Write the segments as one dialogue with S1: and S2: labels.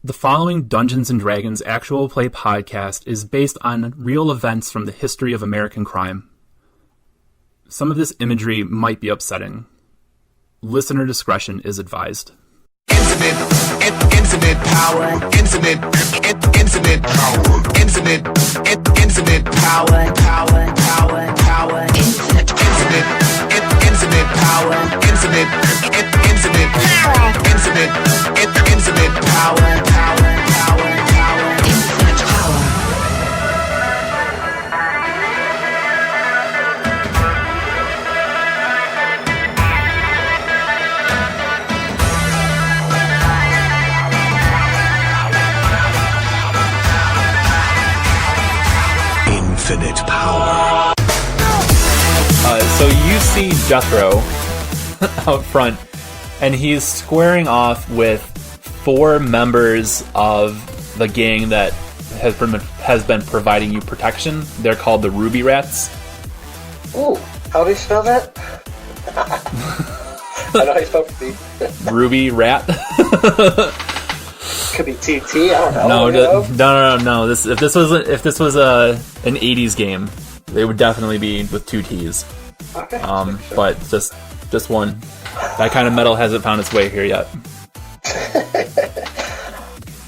S1: The following Dungeons & Dragons Actual Play podcast is based on real events from the history of American crime. Some of this imagery might be upsetting. Listener discretion is advised.
S2: Infinite power, infinite power, infinite power, infinite power, infinite power. Infinite power.
S1: So you see Jethro out front, and he's squaring off with 4 members of the gang that has been providing you protection. They're called the Ruby Rats.
S3: Ooh, how do you spell that? I know how you spell it.
S1: Ruby Rat.
S3: Could be TT. I don't know.
S1: No. If this was an 80s game, they would definitely be with 2 T's.
S3: Okay.
S1: Sure. But just one. That kind of metal hasn't found its way here yet.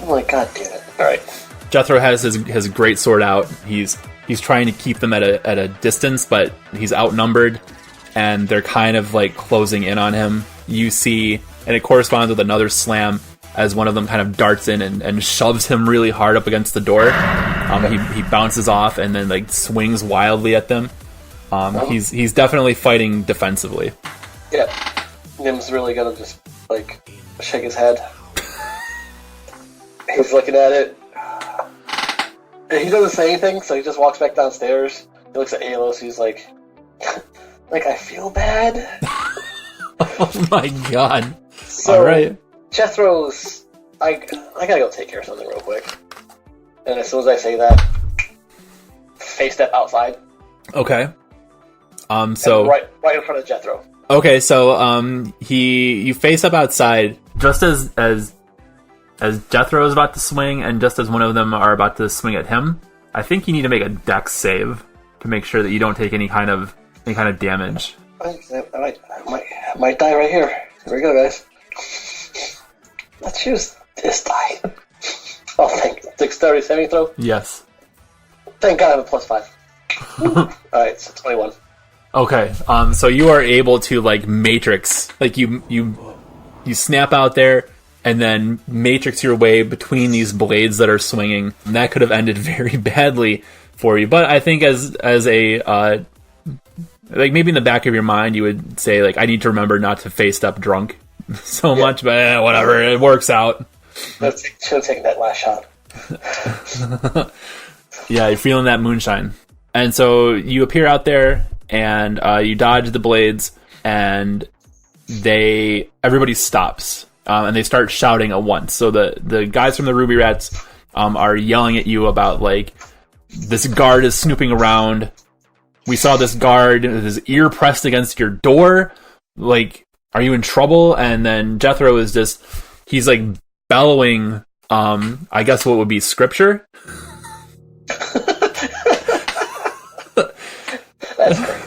S3: I'm like, God damn it! All right.
S1: Jethro has his great sword out. He's trying to keep them at a distance, but he's outnumbered, and they're kind of like closing in on him. You see, and it corresponds with another slam as one of them kind of darts in and shoves him really hard up against the door. He bounces off and then like swings wildly at them. He's definitely fighting defensively.
S3: Yeah, Nim's really gonna just like shake his head. He's looking at it. And he doesn't say anything, so he just walks back downstairs. He looks at Alos. He's like, I feel bad.
S1: Oh my god!
S3: So,
S1: all right.
S3: Jethro's. I gotta go take care of something real quick. And as soon as I say that, face step outside.
S1: Okay. So
S3: right in front of Jethro.
S1: Okay, so you face up outside just as Jethro is about to swing, and just as one of them are about to swing at him. I think you need to make a dex save to make sure that you don't take any kind of damage.
S3: I might die right here. Here we go, guys. Let's use this die. Oh, thank you. Dexterity saving throw?
S1: Yes.
S3: Thank God I have a +5. Alright, so 21.
S1: Okay, so you are able to, like, matrix. Like, you snap out there, and then matrix your way between these blades that are swinging. And that could have ended very badly for you. But I think as a... like, maybe in the back of your mind, you would say, like, I need to remember not to face step drunk so much, but whatever, it works out.
S3: Should have taken that last shot.
S1: Yeah, you're feeling that moonshine. And so you appear out there, and you dodge the blades, and everybody stops, and they start shouting at once. So the guys from the Ruby Rats are yelling at you about, like, this guard is snooping around. We saw this guard with his ear pressed against your door. Like, are you in trouble? And then Jethro is he's like bellowing, I guess what would be scripture.
S3: That's great.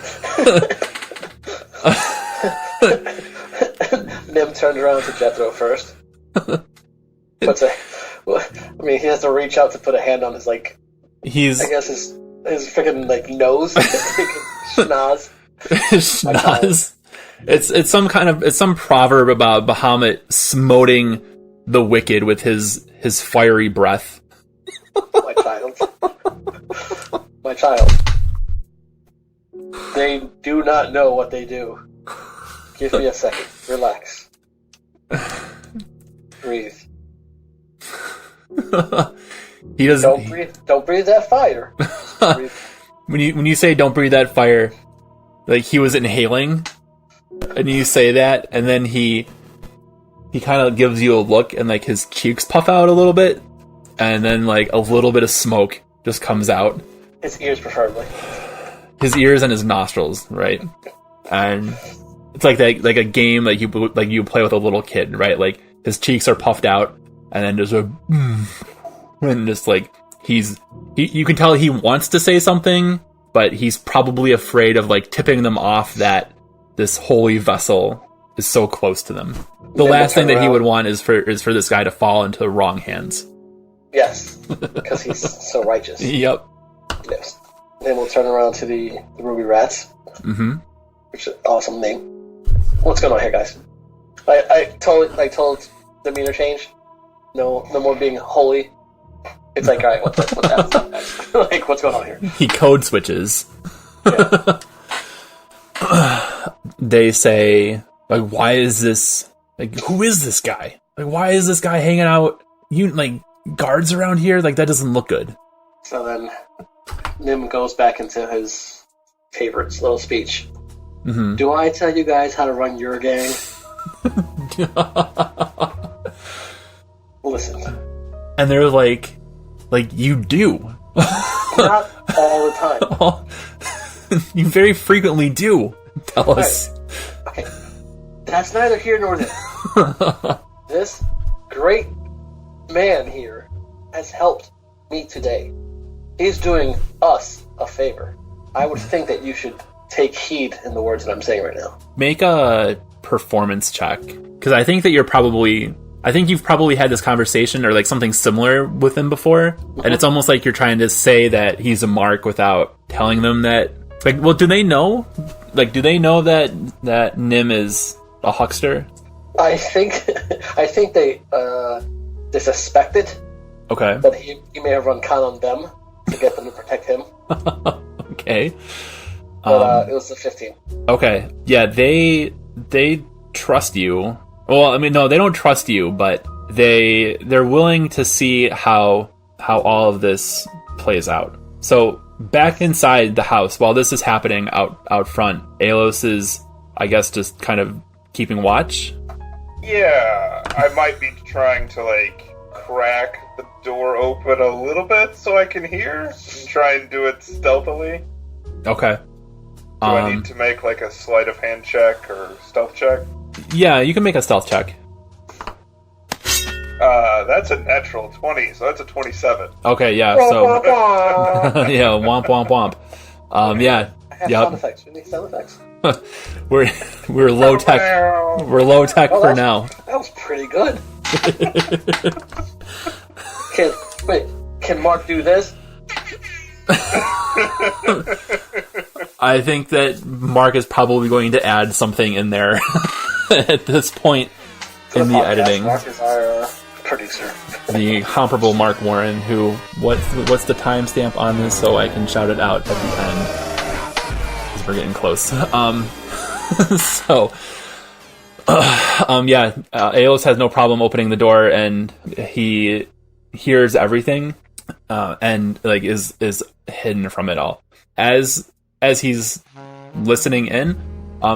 S3: Nim turned around to Jethro first. He has to reach out to put a hand on his, like, his freaking, like, nose. Schnoz.
S1: Schnoz. It's some proverb about Bahamut smoting the wicked with his fiery breath.
S3: My child. They do not know what they do. Give me a second. Relax. Breathe.
S1: He doesn't.
S3: Don't breathe that fire. Breathe.
S1: When you say don't breathe that fire, like he was inhaling, and you say that, and then he kind of gives you a look, and like his cheeks puff out a little bit, and then like a little bit of smoke just comes out.
S3: His ears, preferably.
S1: His ears and his nostrils, right? And it's like a game like you play with a little kid, right? Like his cheeks are puffed out, and then just and just like you can tell he wants to say something, but he's probably afraid of like tipping them off that this holy vessel is so close to them. The last thing that he would want is for this guy to fall into the wrong hands.
S3: Yes, because he's so righteous.
S1: Yep.
S3: Yes. Then we'll turn around to the Ruby Rats, which is an awesome name. What's going on here, guys? I told the meter change. No more being holy. It's like, all right, what's that? Like, what's going on here?
S1: He code switches.
S3: Yeah.
S1: They say, like, why is this? Like, who is this guy? Like, why is this guy hanging out? Like, guards around here? Like, that doesn't look good.
S3: So then, Nim goes back into his favorite little speech. Do I tell you guys how to run your gang? Listen.
S1: And they're like, you do.
S3: Not all the time.
S1: You very frequently do. Tell us.
S3: Okay. That's neither here nor there. This great man here has helped me today. He's doing us a favor. I would think that you should take heed in the words that I'm saying right now.
S1: Make a performance check. Because I think that you've probably had this conversation or like something similar with him before. And it's almost like you're trying to say that he's a mark without telling them that. Like, well, do they know? Like, do they know that Nim is a huckster?
S3: I think they suspect it.
S1: Okay.
S3: But he may have run con on them to get them to protect him.
S1: Okay.
S3: But it was a 15.
S1: Okay. Yeah, they trust you. Well, I mean, no, they don't trust you, but they're willing to see how all of this plays out. So back inside the house, while this is happening out front, Alos is, I guess, just kind of keeping watch.
S4: Yeah, I might be trying to like crack the door open a little bit so I can hear and try and do it stealthily.
S1: Okay.
S4: Do I need to make like a sleight of hand check or stealth check?
S1: Yeah, you can make a stealth check.
S4: That's a natural 20, so that's a 27.
S1: Okay, yeah, so... yeah, womp, womp, womp. Yeah,
S3: I have
S1: yep.
S3: sound effects. We need sound effects.
S1: We're low tech. We're low tech for now.
S3: That was pretty good. Can Mark do this?
S1: I think that Mark is probably going to add something in there at this point in the editing.
S3: Mark is our producer.
S1: The comparable Mark Warren, who what's the timestamp on this so I can shout it out at the end? Because we're getting close. Aeolus has no problem opening the door, and he hears everything, and like is hidden from it all. As he's listening in,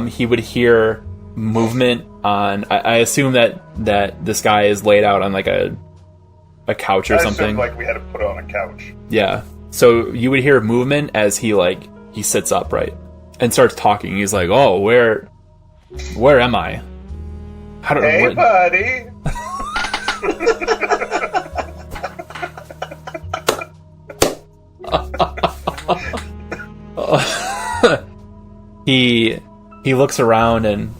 S1: he would hear movement on. I assume that this guy is laid out on like a couch or something.
S4: Like we had to put it on a couch.
S1: Yeah. So you would hear movement as he sits up, right, and starts talking. He's like, "Oh, where am I?
S4: Hey, buddy."
S1: He looks around and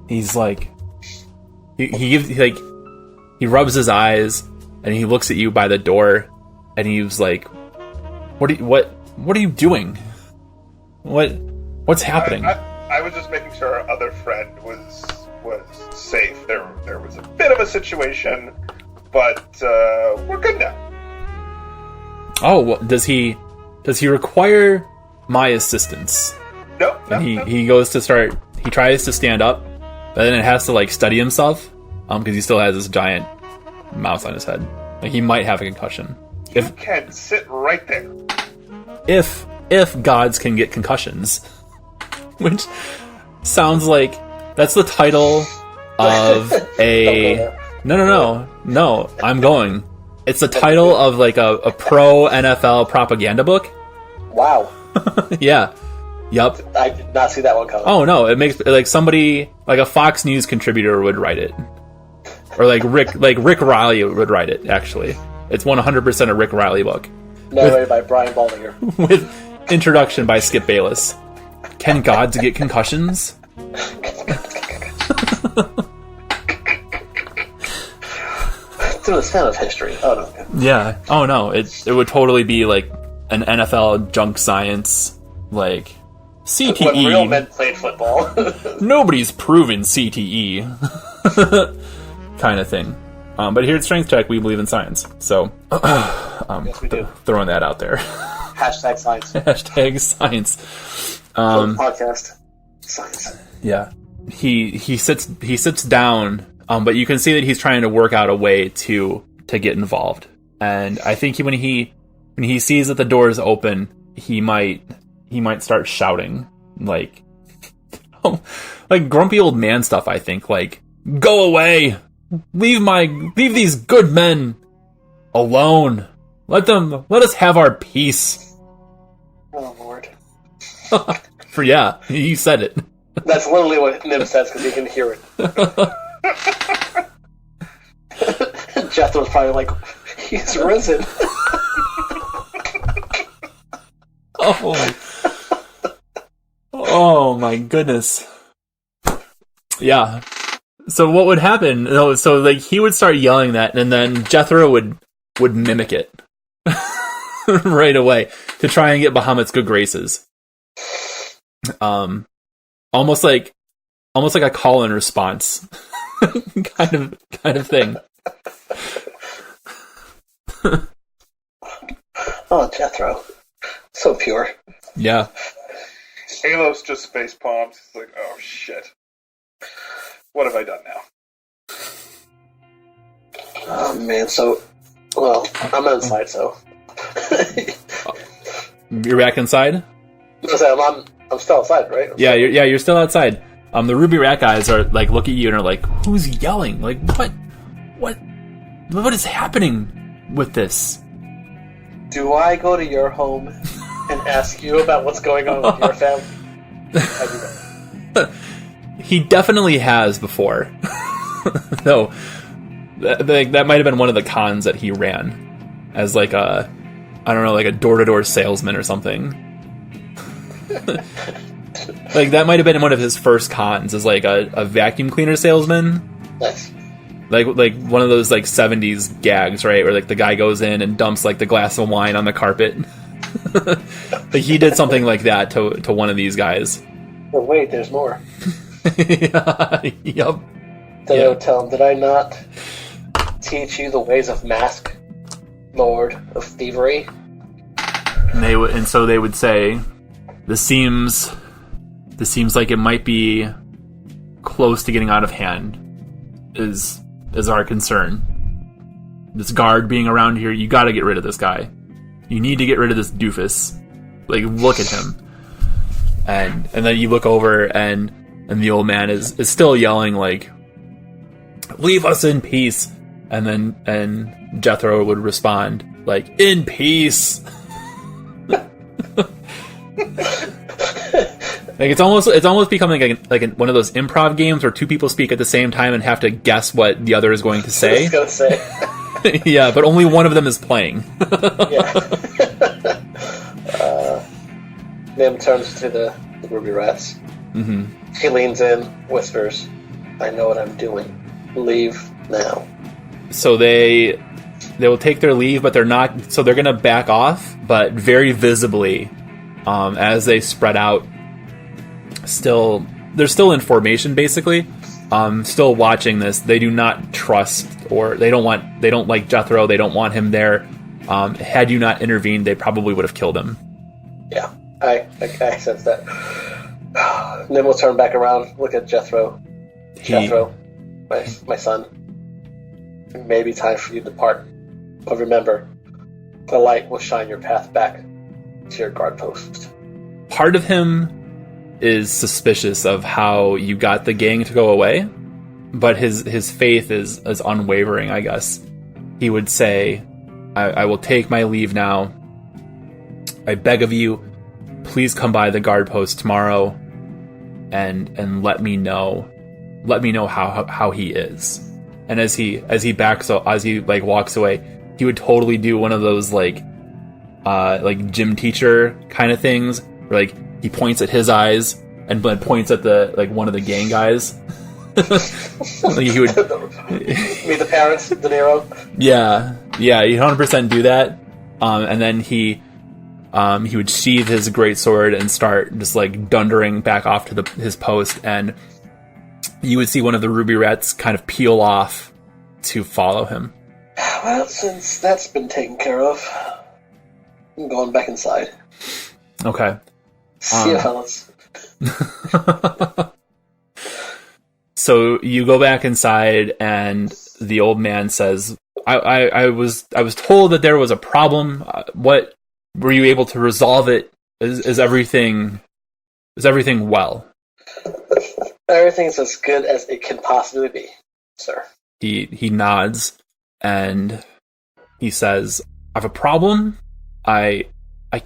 S1: he's like, he rubs his eyes and he looks at you by the door and he's like, what are you doing? What's happening?
S4: I was just making sure our other friend was safe. There was a bit of a situation, but we're good now.
S1: Oh, well, does he require my assistance?
S4: No.
S1: He goes to start. He tries to stand up, but then it has to like steady himself, because he still has this giant mouse on his head. Like he might have a concussion.
S4: You can sit right there.
S1: If gods can get concussions, which sounds like that's the title of a no. I'm going. It's the title of like a pro NFL propaganda book.
S3: Wow.
S1: Yeah. Yep.
S3: I did not see that one coming.
S1: Oh no, it makes like somebody like a Fox News contributor would write it. or like Rick Riley would write it. Actually, it's 100% a Rick Riley book.
S3: Narrated by Brian Baldinger.
S1: With introduction by Skip Bayless. Can gods get concussions?
S3: To the fan of history. Oh no.
S1: Yeah. Oh no. It would totally be like an NFL junk science, like CTE.
S3: When real men played football.
S1: Nobody's proven CTE kind of thing. But here at Strength Check, we believe in science. So,
S3: yes, we do.
S1: Throwing that out there.
S3: Hashtag science.
S1: Hashtag science.
S3: Podcast. Science.
S1: Yeah. He sits down, but you can see that he's trying to work out a way to get involved. And I think when he sees that the door is open, he might start shouting like like grumpy old man stuff, I think, like, go away. Leave these good men alone. Let us have our peace.
S3: Oh Lord.
S1: Yeah, you said it.
S3: That's literally what Nim says because he can hear it. Jethro's probably like, he's risen.
S1: Oh my goodness. Yeah. So what would happen? So like he would start yelling that, and then Jethro would mimic it right away to try and get Bahamut's good graces. Almost like a call and response kind of thing.
S3: Oh, Jethro, so pure.
S1: Yeah.
S4: Halos just face palms. It's like, oh shit. What have I done now?
S3: Oh man, I'm outside, so.
S1: You're back inside?
S3: I'm still outside, right?
S1: You're still outside. The Ruby Rat guys are like look at you and are like, who's yelling? Like what is happening with this?
S3: Do I go to your home and ask you about what's going on with your family? I do that.
S1: He definitely has before. No, that might have been one of the cons that he ran as like a, I don't know, like a door-to-door salesman or something. Like that might have been one of his first cons as like a vacuum cleaner salesman.
S3: Nice.
S1: Like one of those like 70s gags, right? Where like the guy goes in and dumps like the glass of wine on the carpet. Like he did something like that to one of these guys.
S3: But wait, there's more.
S1: Yeah, yep.
S3: Then I would tell him, did I not teach you the ways of Mask, Lord of Thievery?
S1: And so they would say, this seems like it might be close to getting out of hand. Is our concern. This guard being around here, you gotta get rid of this guy. You need to get rid of this doofus. Like, look at him. And then you look over and the old man is still yelling like, leave us in peace. And Jethro would respond like, in peace. Like it's almost becoming like one of those improv games where two people speak at the same time and have to guess what the other is going to say.
S3: I was gonna say.
S1: Yeah, but only one of them is playing.
S3: Yeah. Nim turns to the Ruby Rats.
S1: Mm-hmm.
S3: He leans in, whispers, I know what I'm doing. Leave now.
S1: So they will take their leave, but they're not. So they're going to back off, but very visibly, as they spread out. They're still in formation, basically. Still watching this. They do not trust, or they don't like Jethro. They don't want him there. Had you not intervened, they probably would have killed him.
S3: Yeah, I sense that. Nim will turn back around, look at Jethro. Jethro, my son. It may be time for you to depart. But remember, the light will shine your path back to your guard post.
S1: Part of him is suspicious of how you got the gang to go away, but his faith is unwavering, I guess. He would say, I will take my leave now. I beg of you, please come by the guard post tomorrow and let me know how he is. And as he like walks away, he would totally do one of those like gym teacher kind of things, where like he points at his eyes and then points at the like one of the gang guys. Like he would
S3: meet the parents, De Niro.
S1: Yeah, he'd 100% do that. And then he would sheathe his great sword and start just like dundering back off to his post, and you would see one of the ruby rats kind of peel off to follow him.
S3: Well, since that's been taken care of, I'm going back inside.
S1: Okay.
S3: See you, fellas.
S1: So you go back inside, and the old man says, I was told that there was a problem. What were you able to resolve it? Is everything well?
S3: Everything's as good as it can possibly be, sir.
S1: He nods, and he says, I have a problem. I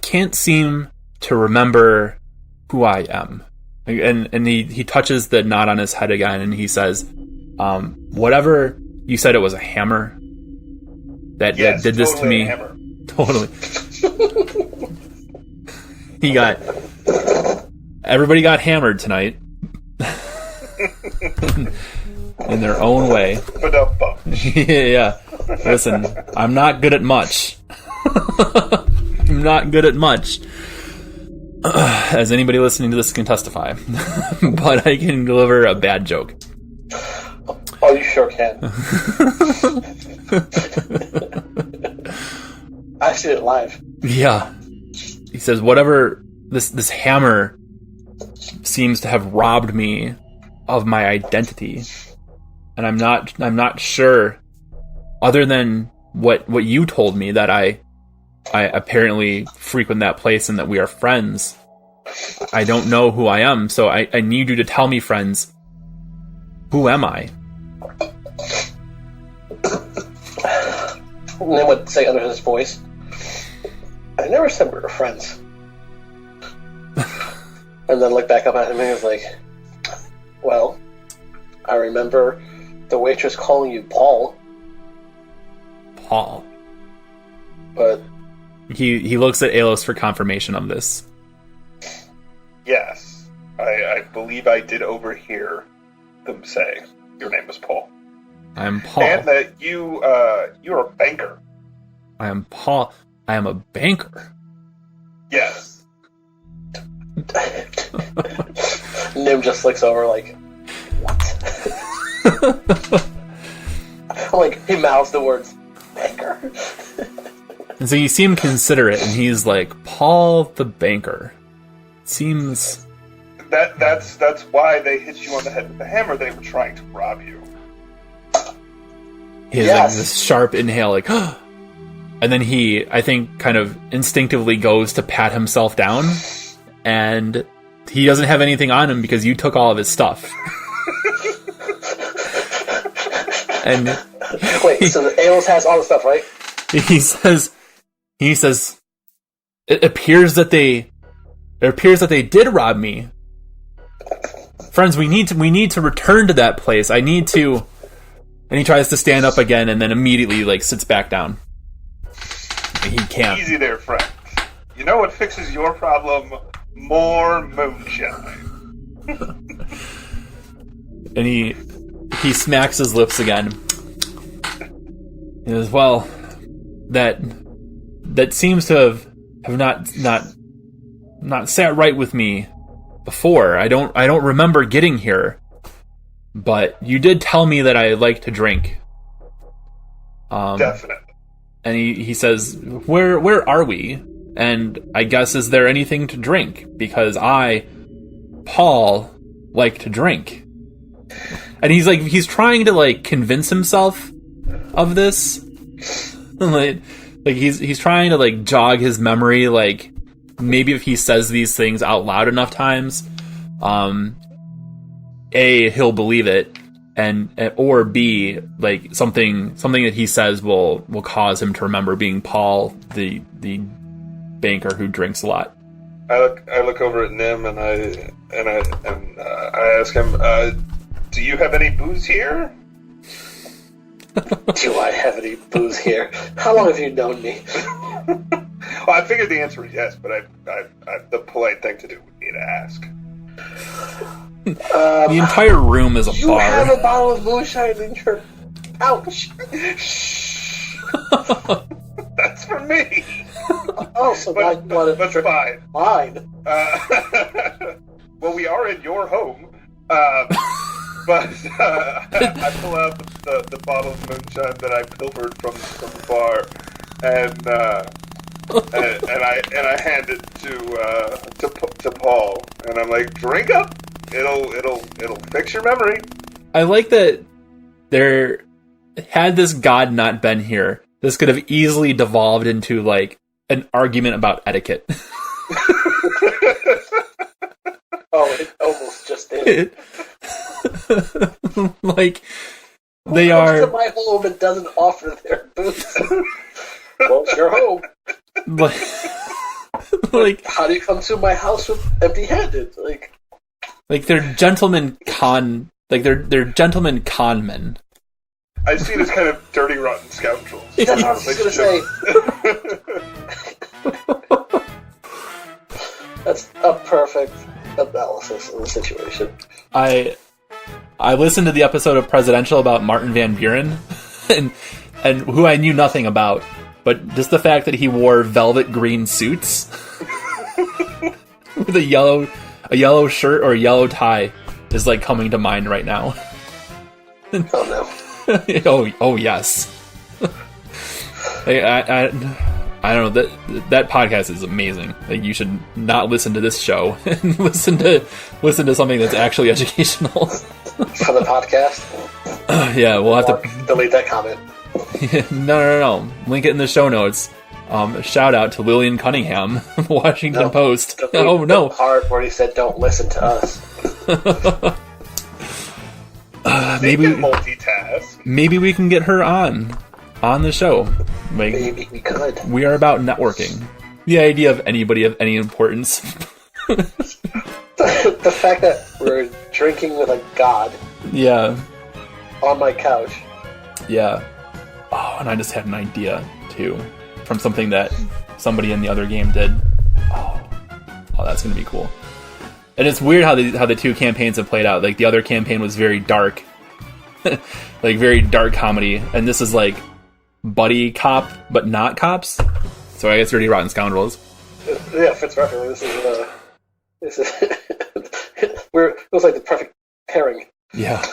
S1: can't seem to remember who I am. And he touches the knot on his head again, and he says, whatever you said, it was a hammer that did this to me. Totally. Everybody got hammered tonight. In their own way. Yeah. Listen, I'm not good at much. I'm not good at much. As anybody listening to this can testify. But I can deliver a bad joke.
S3: Oh, you sure can. I see it live.
S1: Yeah. He says, whatever, this hammer seems to have robbed me of my identity. And I'm not sure, other than what you told me, that I apparently frequent that place and that we are friends. I don't know who I am, so I need you to tell me, friends, who am I?
S3: And then would say under his voice, I never said we were friends. And then look back up at him and he was like, well, I remember the waitress calling you Paul.
S1: Paul.
S3: But
S1: he looks at Alos for confirmation of this.
S4: Yes, I believe I did overhear them say your name was Paul.
S1: I am Paul.
S4: And that you're a banker.
S1: I am Paul. I am a banker.
S4: Yes.
S3: Nim just looks over like, what? Like, he mouths the words, banker.
S1: And so you seem considerate, and he's like, Paul the banker. Seems...
S4: That's why they hit you on the head with the hammer. They were trying to rob you.
S1: He has like this sharp inhale, like, and then he, I think, kind of instinctively goes to pat himself down, and he doesn't have anything on him because you took all of his stuff. And
S3: wait, so the Alos has all the stuff, right?
S1: He says, it appears that they did rob me. Friends, we need to return to that place. I need to. And he tries to stand up again, and then immediately like sits back down. He can't.
S4: Easy there, friend. You know what fixes your problem? More moonshine.
S1: And he smacks his lips again. He says, well, that seems to have not sat right with me before. I don't remember getting here. But you did tell me that I like to drink.
S4: Definitely.
S1: And he says, where are we? And I guess, is there anything to drink? Because I, Paul, like to drink. And he's trying to like convince himself of this. like he's trying to like jog his memory. Like maybe if he says these things out loud enough times, A, he'll believe it, or B, like something that he says will cause him to remember being Paul, the banker who drinks a lot.
S4: I look over at Nim and I ask him, do you have any booze here?
S3: Do I have any booze here? How long have you known me?
S4: Well, I figured the answer was yes, but the polite thing to do would be to ask.
S1: The entire room is a
S3: you
S1: bar.
S3: You have a bottle of moonshine in your pouch.
S4: That's for me.
S3: Oh, so now you want to
S4: that's
S3: drink
S4: fine.
S3: mine.
S4: Well, we are in your home. But I pull out the bottle of moonshine that I pilfered from the bar, and I hand it to Paul, and I'm like, drink up. It'll fix your memory.
S1: I like that there, had this god not been here, this could have easily devolved into like an argument about etiquette.
S3: Oh, it almost just did.
S1: Like,
S3: Who
S1: they
S3: comes
S1: are
S3: to my home and doesn't offer their booze? Well, it's your home.
S1: like
S3: How do you come to my house with empty-handed?
S1: Like they're gentlemen they're gentlemen con men.
S4: I see it as kind of dirty, rotten scoundrels.
S3: That's what I was just gonna say. That's a perfect analysis of the situation.
S1: I listened to the episode of Presidential about Martin Van Buren, and who I knew nothing about, but just the fact that he wore velvet green suits with a yellow shirt or a yellow tie is like coming to mind right now.
S3: Oh no.
S1: oh yes. I don't know, that podcast is amazing. Like, you should not listen to this show and listen to something that's actually educational.
S3: For the podcast?
S1: Yeah, we'll have to
S3: delete that comment.
S1: No. Link it in the show notes. Shout out to Lillian Cunningham, Washington Post. Oh no,
S3: the part where he said, "Don't listen to us."
S4: Maybe multitask.
S1: Maybe we can get her on the show. Like,
S3: maybe we could.
S1: We are about networking. The idea of anybody of any importance.
S3: The fact that we're drinking with a god.
S1: Yeah.
S3: On my couch.
S1: Yeah. Oh, and I just had an idea too, from something that somebody in the other game did. Oh, that's gonna be cool. And it's weird how the two campaigns have played out. Like, the other campaign was very dark, like very dark comedy, and this is like buddy cop, but not cops. So I guess Dirty Rotten Scoundrels.
S3: Yeah, fits perfectly. This is it was like the perfect pairing.
S1: Yeah.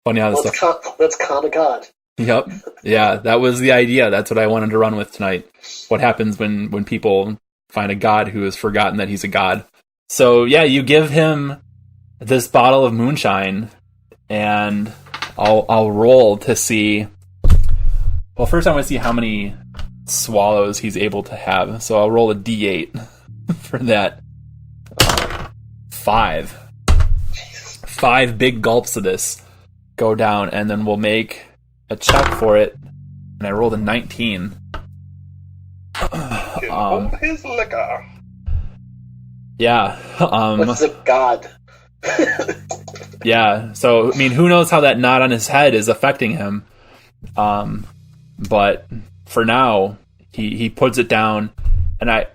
S1: Funny how this stuff.
S3: Let's con a god.
S1: Yep. Yeah, that was the idea. That's what I wanted to run with tonight. What happens when people find a god who has forgotten that he's a god? So yeah, you give him this bottle of moonshine, and I'll roll to see. Well, first I want to see how many swallows he's able to have. So I'll roll a d8 for that. 5. 5 big gulps of this go down, and then we'll make a check for it. And I rolled a 19.
S4: His liquor.
S1: Yeah.
S3: What's a god?
S1: Yeah. So, I mean, who knows how that knot on his head is affecting him. But for now, he puts it down, and I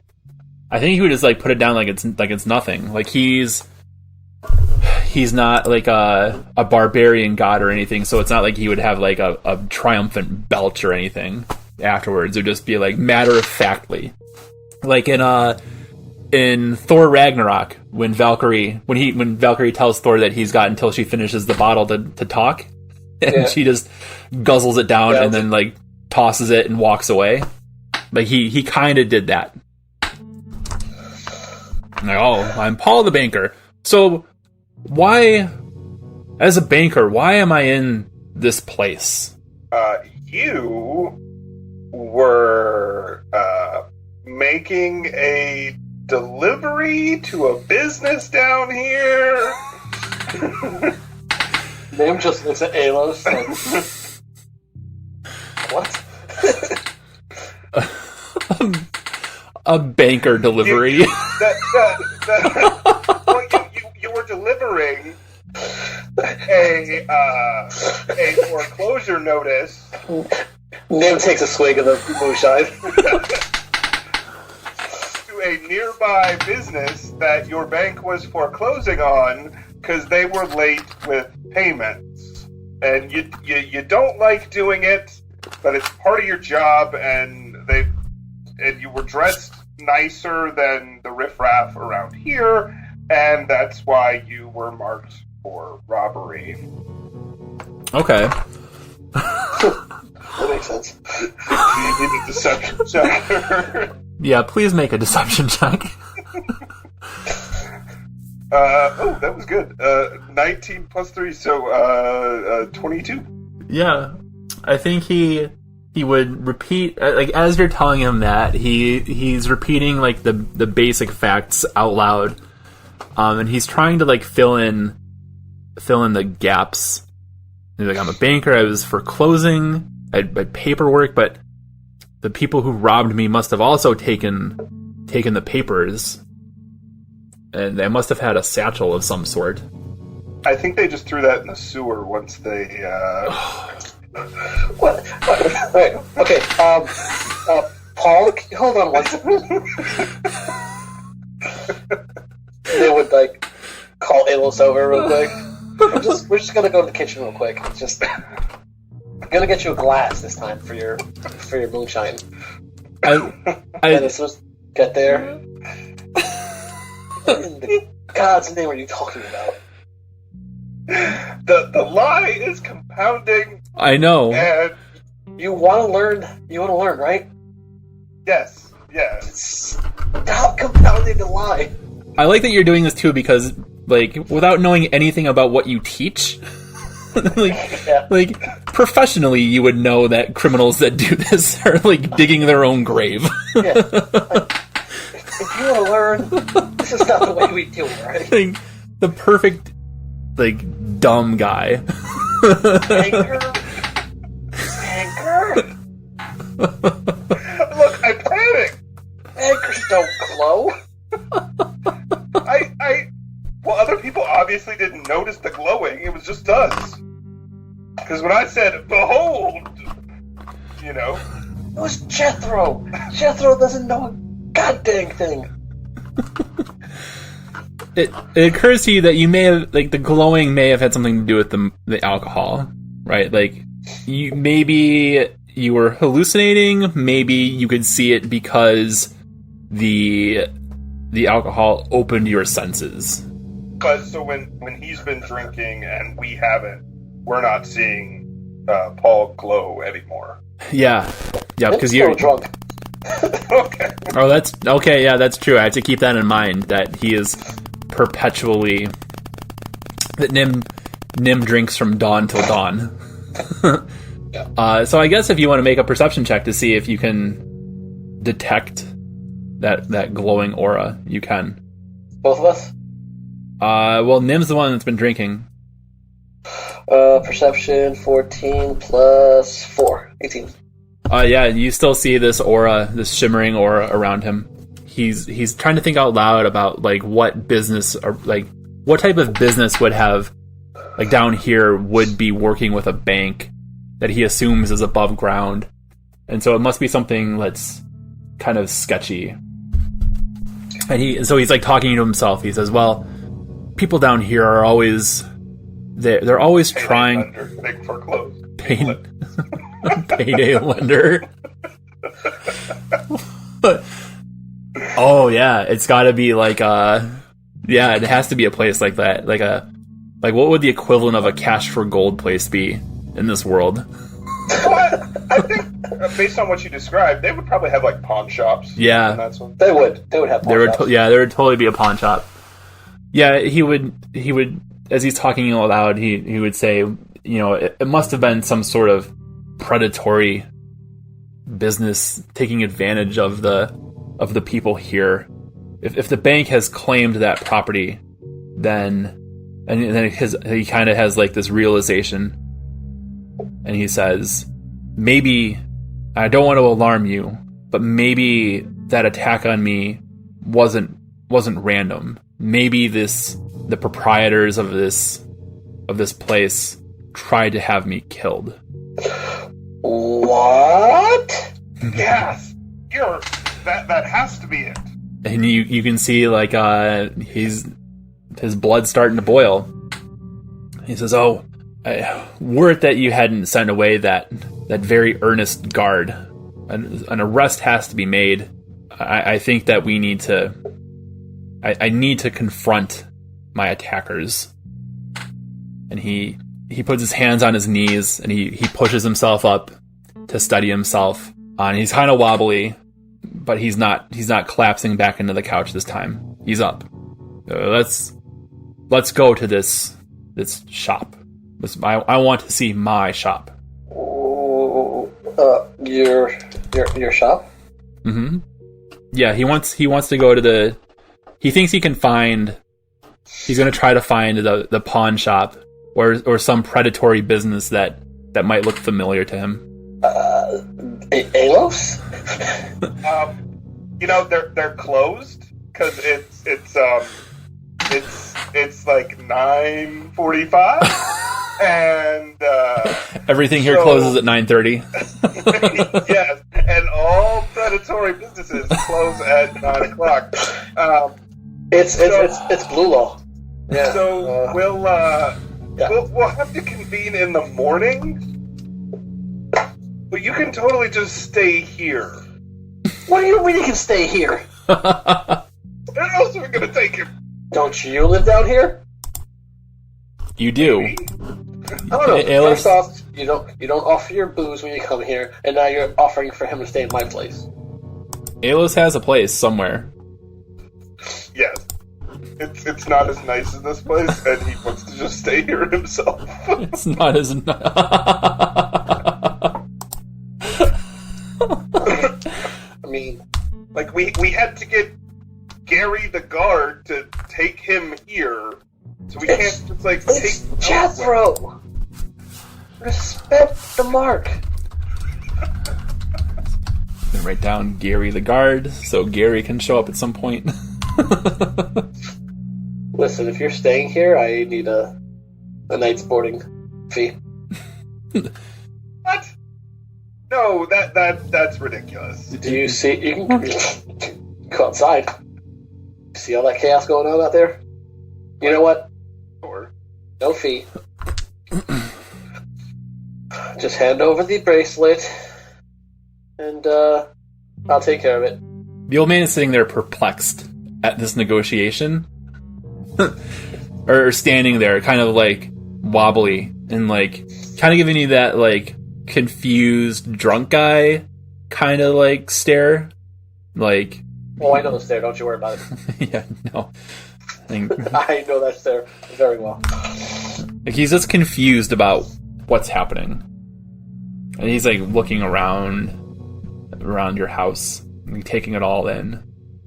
S1: think he would just like put it down like it's nothing. Like, he's not like a barbarian god or anything, so it's not like he would have like a triumphant belch or anything afterwards. It would just be like matter of factly, like in Thor Ragnarok, when Valkyrie tells Thor that he's got until she finishes the bottle to talk, and she just guzzles it down and then like tosses it and walks away. Like, he kind of did that. Like, oh, I'm Paul the banker. So why, as a banker, why am I in this place?
S4: You were making a delivery to a business down here.
S3: Name just looks at Alos like, what?
S1: A banker delivery.
S4: You were delivering a a foreclosure notice.
S3: Nim takes a swig of the moonshine.
S4: To a nearby business that your bank was foreclosing on because they were late with payments. And you don't like doing it, but it's part of your job, and you were dressed nicer than the riffraff around here, and that's why you were marked for robbery.
S1: Okay.
S3: That makes sense.
S4: You need a deception check.
S1: Yeah, please make a deception check.
S4: That was good. 19 plus 3, so 22.
S1: Yeah, I think he would repeat, like, as you're telling him that, he's repeating, like, the basic facts out loud, and he's trying to, like, fill in the gaps. He's like, I'm a banker, I was foreclosing, I had paperwork, but the people who robbed me must have also taken the papers, and they must have had a satchel of some sort.
S4: I think they just threw that in the sewer once they,
S3: What? Wait, okay, Paul, hold on one second. They would, like, call Alos over real quick. We're just gonna go to the kitchen real quick. It's just... I'm gonna get you a glass this time for your moonshine. And as soon as get there... What in God's name are you talking about?
S4: The lie is compounding.
S1: I know.
S4: And
S3: You want to learn, right?
S4: yes.
S3: Stop compounding the lie.
S1: I like that you're doing this too, because, like, without knowing anything about what you teach, like professionally, you would know that criminals that do this are, like, digging their own grave.
S3: Yeah. If you want to learn, this is not the way we do it, right?
S1: Like, the perfect, like, dumb guy.
S3: Anchor.
S4: Look, I'm panicked.
S3: Anchors don't glow.
S4: Well, other people obviously didn't notice the glowing. It was just us. Because when I said, behold, you know.
S3: It was Jethro. Jethro doesn't know a goddamn thing.
S1: It occurs to you that you may have, like, the glowing may have had something to do with the alcohol, right? Like, maybe you were hallucinating, maybe you could see it because the alcohol opened your senses.
S4: Because so when he's been drinking and we haven't, we're not seeing Paul glow anymore.
S1: Yeah, because
S3: you're drunk.
S4: Okay.
S1: Oh, that's okay. Yeah, that's true. I have to keep that in mind, that he is perpetually, that Nim drinks from dawn till dawn. So I guess if you want to make a perception check to see if you can detect that glowing aura, you can.
S3: Both of us?
S1: Well, Nim's the one that's been drinking.
S3: Perception 14 plus 4, 18.
S1: Yeah, you still see this aura, this shimmering aura around him. He's trying to think out loud about, like, what business, or, like, what type of business would have, like, down here would be working with a bank that he assumes is above ground. And so it must be something that's kind of sketchy. And so he's, like, talking to himself. He says, well, people down here are always, they're always trying...
S4: Big foreclose.
S1: Payday lender. Oh yeah, it's got to be like yeah, it has to be a place like that, like what would the equivalent of a cash for gold place be in this world?
S4: Well, I think based on what you described, they would probably have, like, pawn shops.
S1: Yeah,
S3: they would have pawn shops.
S1: There would totally be a pawn shop. Yeah, he would as he's talking out loud, he would say, you know, it must have been some sort of predatory business taking advantage of the people here. If the bank has claimed that property, then he kind of has, like, this realization, and he says, maybe, I don't want to alarm you, but maybe that attack on me wasn't random. Maybe the proprietors of this of this place tried to have me killed.
S3: What?
S4: Yes, that has to be it.
S1: And you can see like his blood starting to boil. He says, "Oh, were it that you hadn't sent away that very earnest guard, an arrest has to be made. I think that we need to. I need to confront my attackers." And he puts his hands on his knees and he pushes himself up to steady himself. And he's kind of wobbly, but he's not collapsing back into the couch this time. He's up. Let's go to this shop. I want to see my shop.
S3: Your shop?
S1: Mm-hmm. Yeah, he wants to go to he thinks he can find. He's going to try to find the pawn shop or some predatory business that might look familiar to him.
S3: Alos?
S4: They're closed because it's like 9:45 and
S1: everything here closes at 9:30.
S4: Yes, and all predatory businesses close at 9:00.
S3: It's blue law. Yeah.
S4: So we'll have to convene in the morning. But you can totally just stay here.
S3: What do you mean you can stay here?
S4: Where else are we gonna take him?
S3: Don't you live down here?
S1: You do.
S3: I don't know. First off, you don't offer your booze when you come here, and now you're offering for him to stay in my place.
S1: Alos has a place somewhere.
S4: Yes. It's not as nice as this place, and he wants to just stay here himself.
S1: It's not as nice.
S3: I mean,
S4: like we had to get Gary the guard to take him here, so we can't just like take.
S3: It's Jethro. Respect the mark.
S1: Write down Gary the guard, so Gary can show up at some point.
S3: Listen, if you're staying here, I need a night's boarding fee.
S4: What? No, that's ridiculous.
S3: Do you see? You can go outside. See all that chaos going on out there? You know what?
S4: Sure.
S3: No fee. Just hand over the bracelet, and I'll take care of it.
S1: The old man is sitting there perplexed at this negotiation. Or standing there, kind of like wobbly and like kind of giving you that like confused drunk guy kind of like stare. Like,
S3: oh, I know the stare. Don't you worry about it.
S1: Yeah, no.
S3: I know that stare very well.
S1: Like he's just confused about what's happening, and he's like looking around your house, and taking it all in.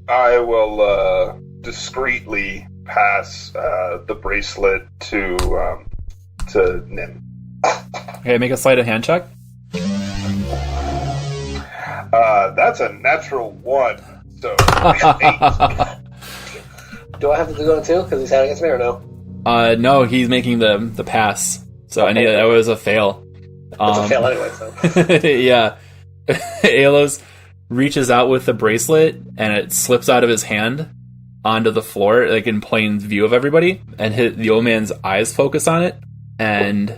S4: I will discreetly pass the bracelet to Nim.
S1: Okay, make a sleight of hand check.
S4: That's a natural 1. So 8.
S3: Do I have to do that too? Because he's had against me or no?
S1: No, he's making the pass. So I knew that was a fail.
S3: It's a fail anyway. So
S1: yeah, Alos reaches out with the bracelet and it slips out of his hand onto the floor, like in plain view of everybody. And the old man's eyes focus on it, and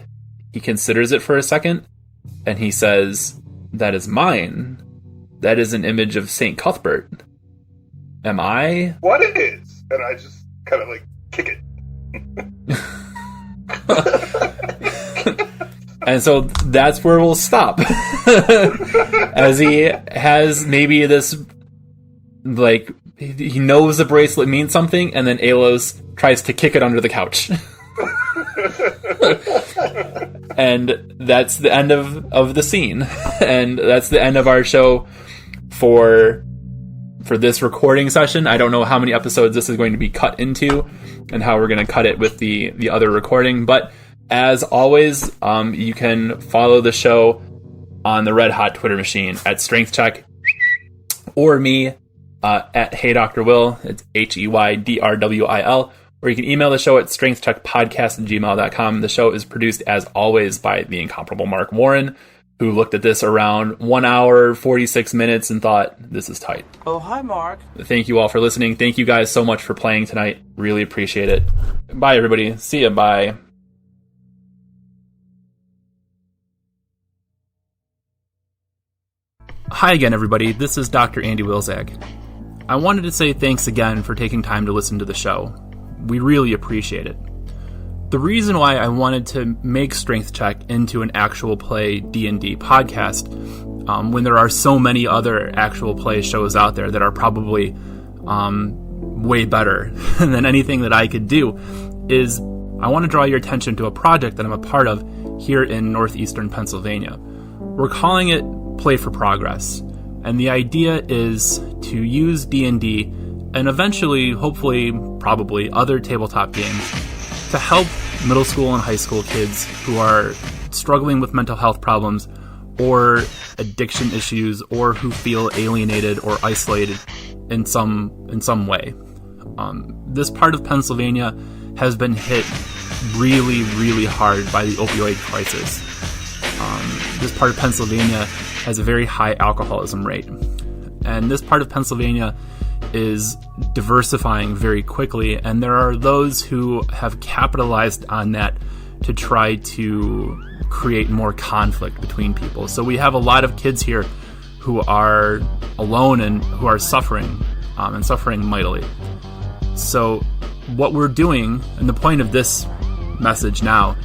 S1: he considers it for a second, and he says, "That is mine. That is an image of Saint Cuthbert. Am I?"
S4: What it is? And I just kind of like kick it.
S1: And so that's where we'll stop. As he has maybe this, like, he knows the bracelet means something, and then Alos tries to kick it under the couch. And that's the end of the scene. And that's the end of our show for this recording session. I don't know how many episodes this is going to be cut into and how we're going to cut it with the other recording, but as always, you can follow the show on the Red Hot Twitter machine at Strength Check, or me at Hey Dr. Will. It's HEYDRWIL, or you can email the show at strengthcheckpodcast@gmail.com. The show is produced, as always, by the incomparable Mark Warren, who looked at this around 1 hour, 46 minutes and thought, this is tight.
S5: Oh, hi, Mark.
S1: Thank you all for listening. Thank you guys so much for playing tonight. Really appreciate it. Bye, everybody. See ya. Bye. Hi again, everybody. This is Dr. Andy Wilczak. I wanted to say thanks again for taking time to listen to the show. We really appreciate it. The reason why I wanted to make Strength Check into an Actual Play D&D podcast, when there are so many other Actual Play shows out there that are probably way better than anything that I could do, is I want to draw your attention to a project that I'm a part of here in northeastern Pennsylvania. We're calling it Play for Progress, and the idea is to use D&D and eventually, hopefully, probably other tabletop games to help middle school and high school kids who are struggling with mental health problems or addiction issues, or who feel alienated or isolated in some way. This part of Pennsylvania has been hit really, really hard by the opioid crisis. This part of Pennsylvania has a very high alcoholism rate, and this part of Pennsylvania is diversifying very quickly, and there are those who have capitalized on that to try to create more conflict between people. So we have a lot of kids here who are alone and who are suffering, and suffering mightily. So what we're doing, and the point of this message now,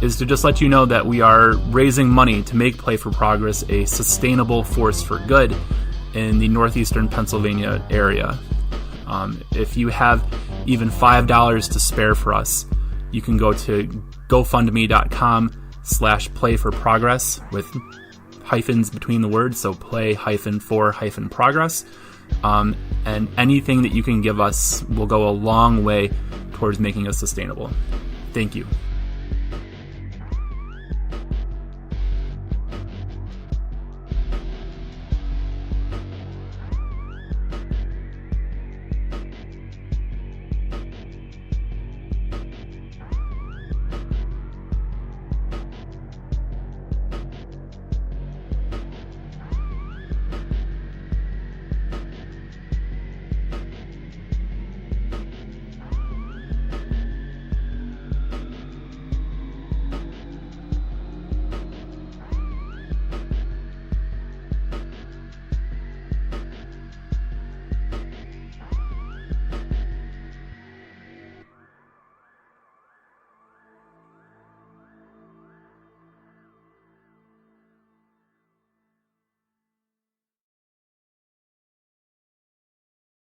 S1: is to just let you know that we are raising money to make Play for Progress a sustainable force for good in the northeastern Pennsylvania area. If you have even $5 to spare for us, you can go to GoFundMe.com/playforprogress with hyphens between the words, so play-for-progress. And anything that you can give us will go a long way towards making us sustainable. Thank you.